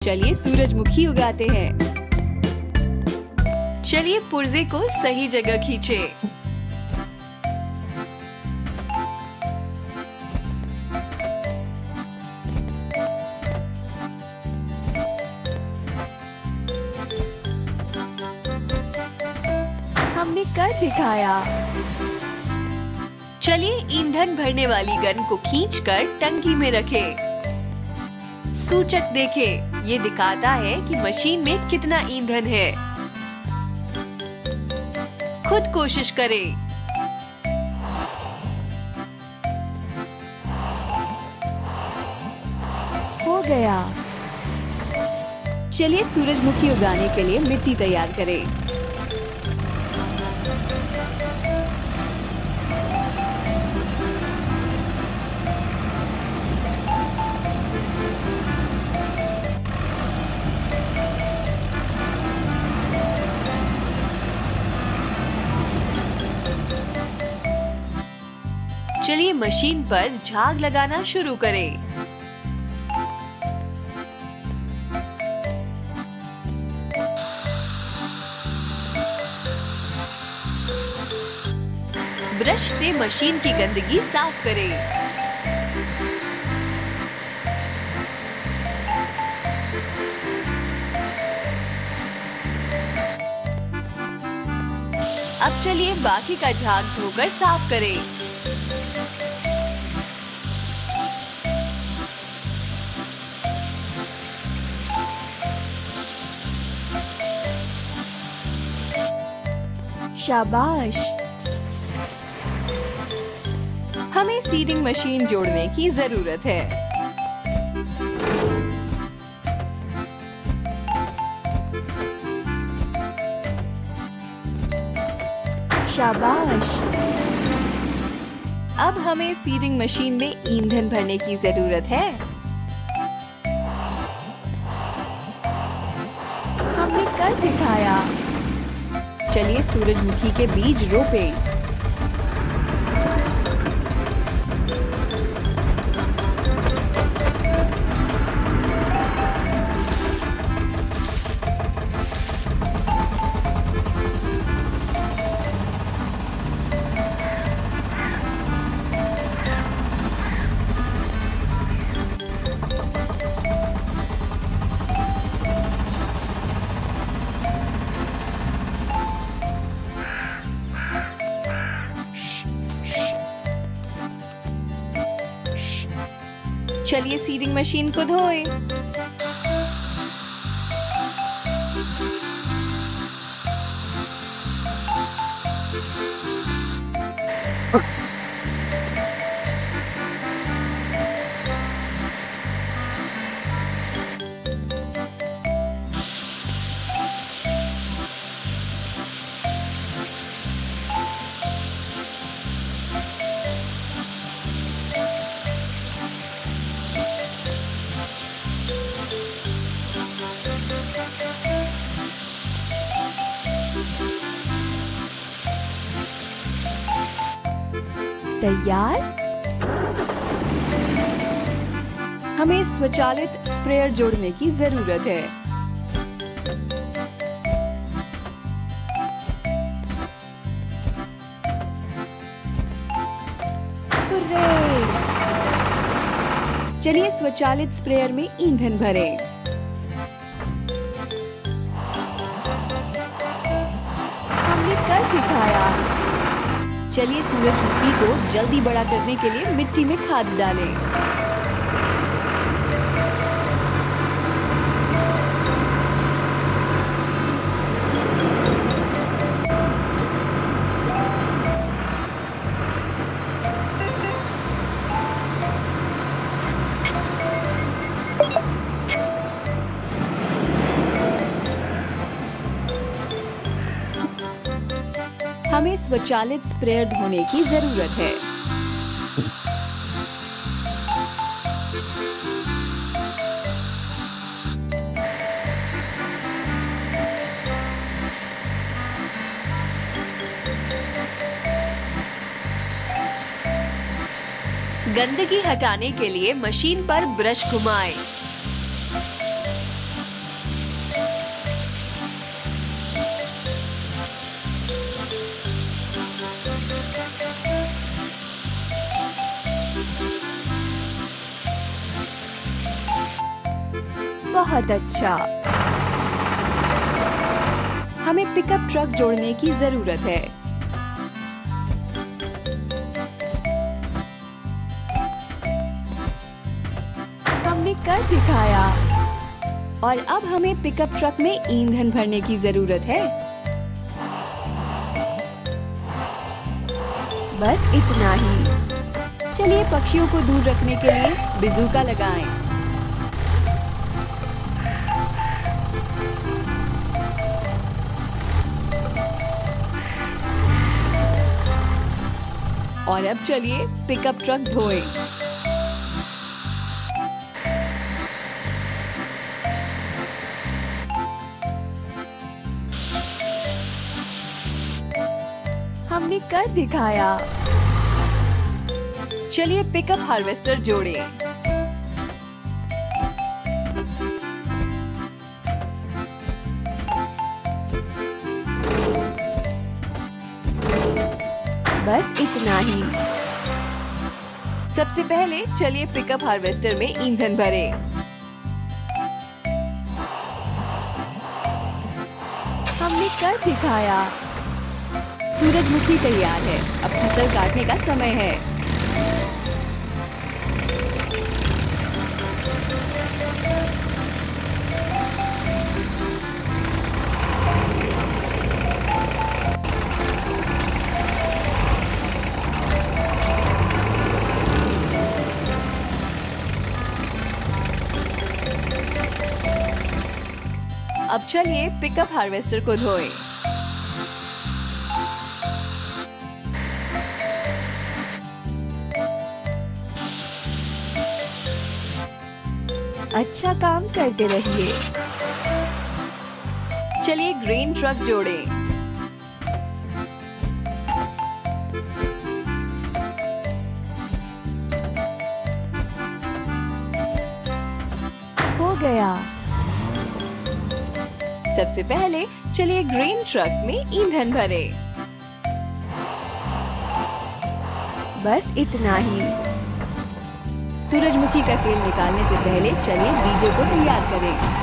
चलिए सूरजमुखी उगाते हैं। चलिए पुर्जे को सही जगह खींचे। हमने कर दिखाया। चलिए ईंधन भरने वाली गन को खींचकर टंकी में रखें। सूचक देखें, ये दिखाता है कि मशीन में कितना ईंधन है। खुद कोशिश करें। हो गया। चलिए सूरजमुखी उगाने के लिए मिट्टी तैयार करें। चलिए मशीन पर झाग लगाना शुरू करें। ब्रश से मशीन की गंदगी साफ करें। अब चलिए बाकी का झाग धोकर साफ करें। शाबाश। हमें सीडिंग मशीन जोड़ने की जरूरत है। शाबाश। अब हमें सीडिंग मशीन में ईंधन भरने की जरूरत है। हमने कर दिखाया। चलिए सूरजमुखी के बीज रोपें। चलिए सीडिंग मशीन को धोएं। तैयार। हमें स्वचालित स्प्रेयर जोड़ने की जरूरत है। चलिए स्वचालित स्प्रेयर में ईंधन भरें। हमने कर दिखाया। चलिए सूरजमुखी को जल्दी बड़ा करने के लिए मिट्टी में खाद डालें। हमें स्वचालित स्प्रेयर धोने की जरूरत है। गंदगी हटाने के लिए मशीन पर ब्रश घुमाएं। बहुत अच्छा। हमें पिकअप ट्रक जोड़ने की जरूरत है। हमने कर दिखाया। और अब हमें पिकअप ट्रक में ईंधन भरने की जरूरत है। बस इतना ही। चलिए पक्षियों को दूर रखने के लिए बिजूका लगाएं। और अब चलिए पिकअप ट्रक धोएं। हमने कर दिखाया। चलिए पिकअप हार्वेस्टर जोड़ें। बस इतना ही। सबसे पहले चलिए पिकअप हार्वेस्टर में ईंधन भरें। हमने कर दिखाया। सूरजमुखी तैयार है। अब फसल काटने का समय है। अब चलिए पिकअप हार्वेस्टर को धोएं। अच्छा काम करते रहिए। चलिए ग्रेन ट्रक जोड़ें। हो गया। सबसे पहले चलिए ग्रेन ट्रक में ईंधन भरें। बस इतना ही। सूरजमुखी का तेल निकालने से पहले चलिए बीजों को तैयार करें।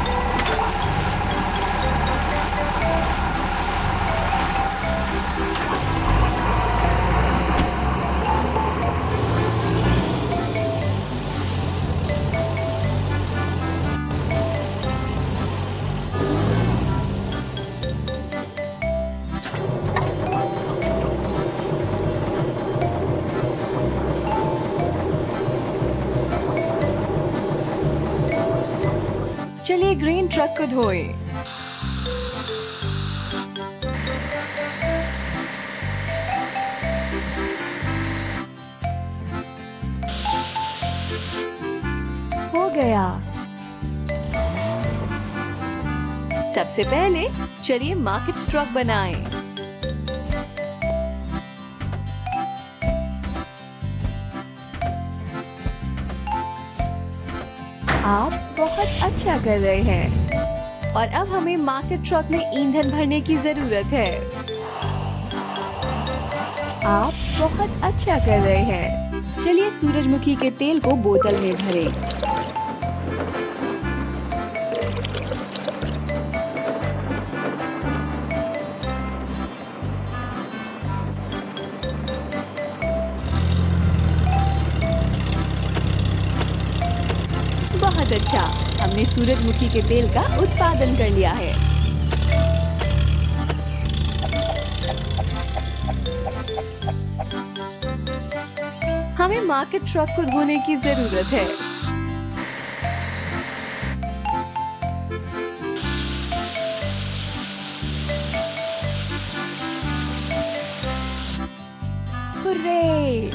चलिए ग्रेन ट्रक को धोएं। हो गया। सबसे पहले चलिए मार्केट ट्रक बनाएं। आप बहुत अच्छा कर रहे हैं। और अब हमें मार्केट ट्रक में ईंधन भरने की जरूरत है। आप बहुत अच्छा कर रहे हैं। चलिए सूरजमुखी के तेल को बोतल में भरें। बहुत अच्छा। हमने सूरजमुखी के तेल का उत्पादन कर लिया है। हमें मार्केट ट्रक को धोने की जरूरत है। हुर्रे!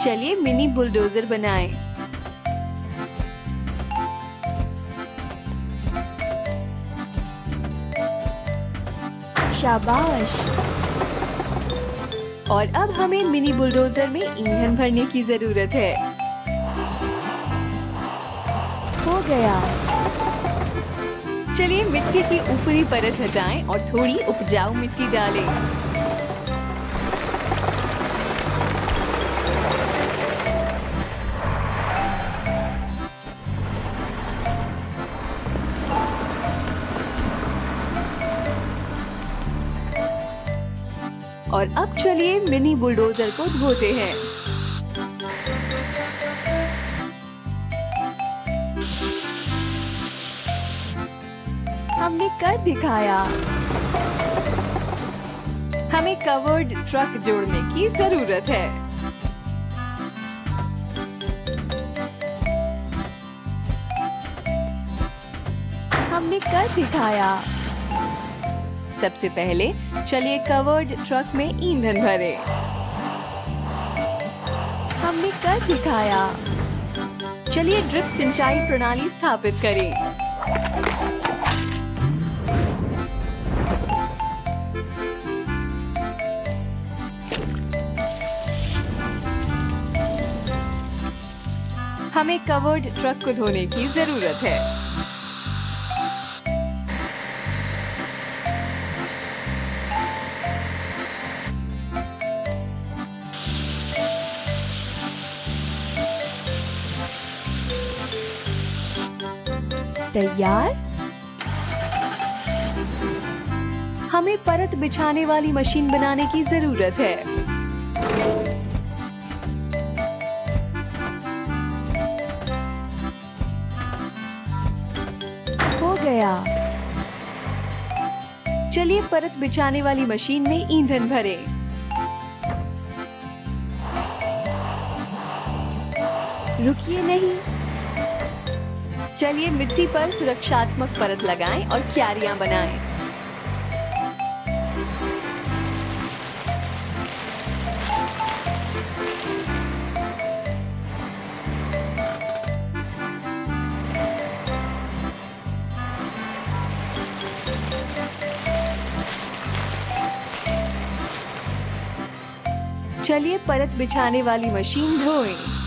चलिए मिनी बुलडोजर बनाएं। शाबाश। और अब हमें मिनी बुलडोजर में ईंधन भरने की जरूरत है। हो गया। चलिए मिट्टी की ऊपरी परत हटाएं और थोड़ी उपजाऊ मिट्टी डालें। और अब चलिए मिनी बुलडोजर को धोते हैं। हमने कर दिखाया। हमें कवर्ड ट्रक जोड़ने की जरूरत है। हमने कर दिखाया। सबसे पहले चलिए कवर्ड ट्रक में ईंधन भरें। हमने कर दिखाया। चलिए ड्रिप सिंचाई प्रणाली स्थापित करें। हमें कवर्ड ट्रक को धोने की जरूरत है। तैयार? हमें परत बिछाने वाली मशीन बनाने की जरूरत है। हो गया। चलिए परत बिछाने वाली मशीन में ईंधन भरें। रुकिए नहीं। चलिए मिट्टी पर सुरक्षात्मक परत लगाएं और क्यारियां बनाएं। चलिए परत बिछाने वाली मशीन धोएं।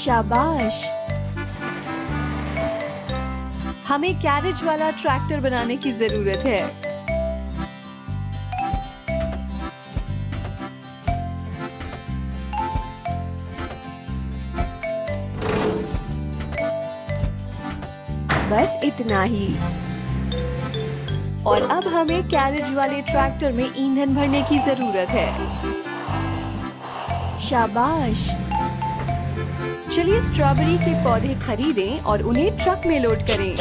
शाबाश। हमें कैरेज वाला ट्रैक्टर बनाने की जरूरत है। बस इतना ही। और अब हमें कैरेज वाले ट्रैक्टर में ईंधन भरने की जरूरत है। शाबाश। चलिए स्ट्रॉबेरी के पौधे खरीदें और उन्हें ट्रक में लोड करें।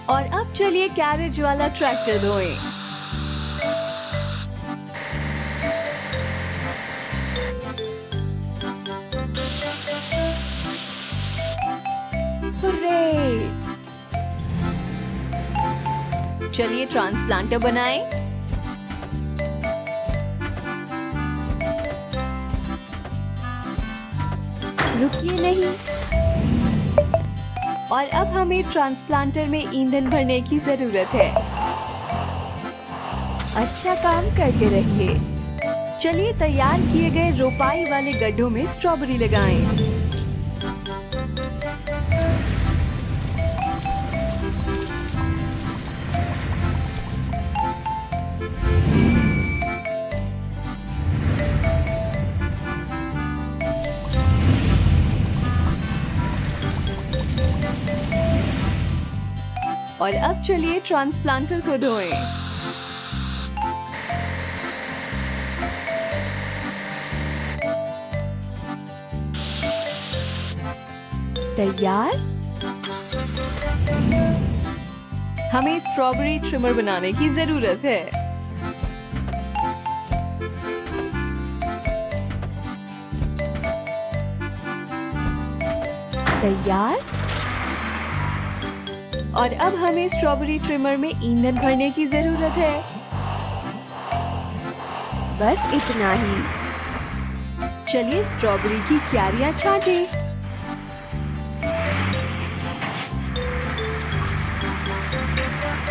और अब चलिए कैरेज वाला ट्रैक्टर धोएं। हुर्रे! चलिए ट्रांसप्लांटर बनाएं। रुकिए नहीं। और अब हमें ट्रांसप्लांटर में ईंधन भरने की जरूरत है। अच्छा काम करते रहिए। चलिए तैयार किए गए रोपाई वाले गड्ढों में स्ट्रॉबेरी लगाएं। और अब चलिए ट्रांसप्लांटर को धोएं। तैयार? हमें स्ट्रॉबेरी ट्रिमर बनाने की जरूरत है। तैयार? और अब हमें स्ट्रॉबेरी ट्रिमर में ईंधन भरने की जरूरत है। बस इतना ही। चलिए स्ट्रॉबेरी की क्यारियां छांटें।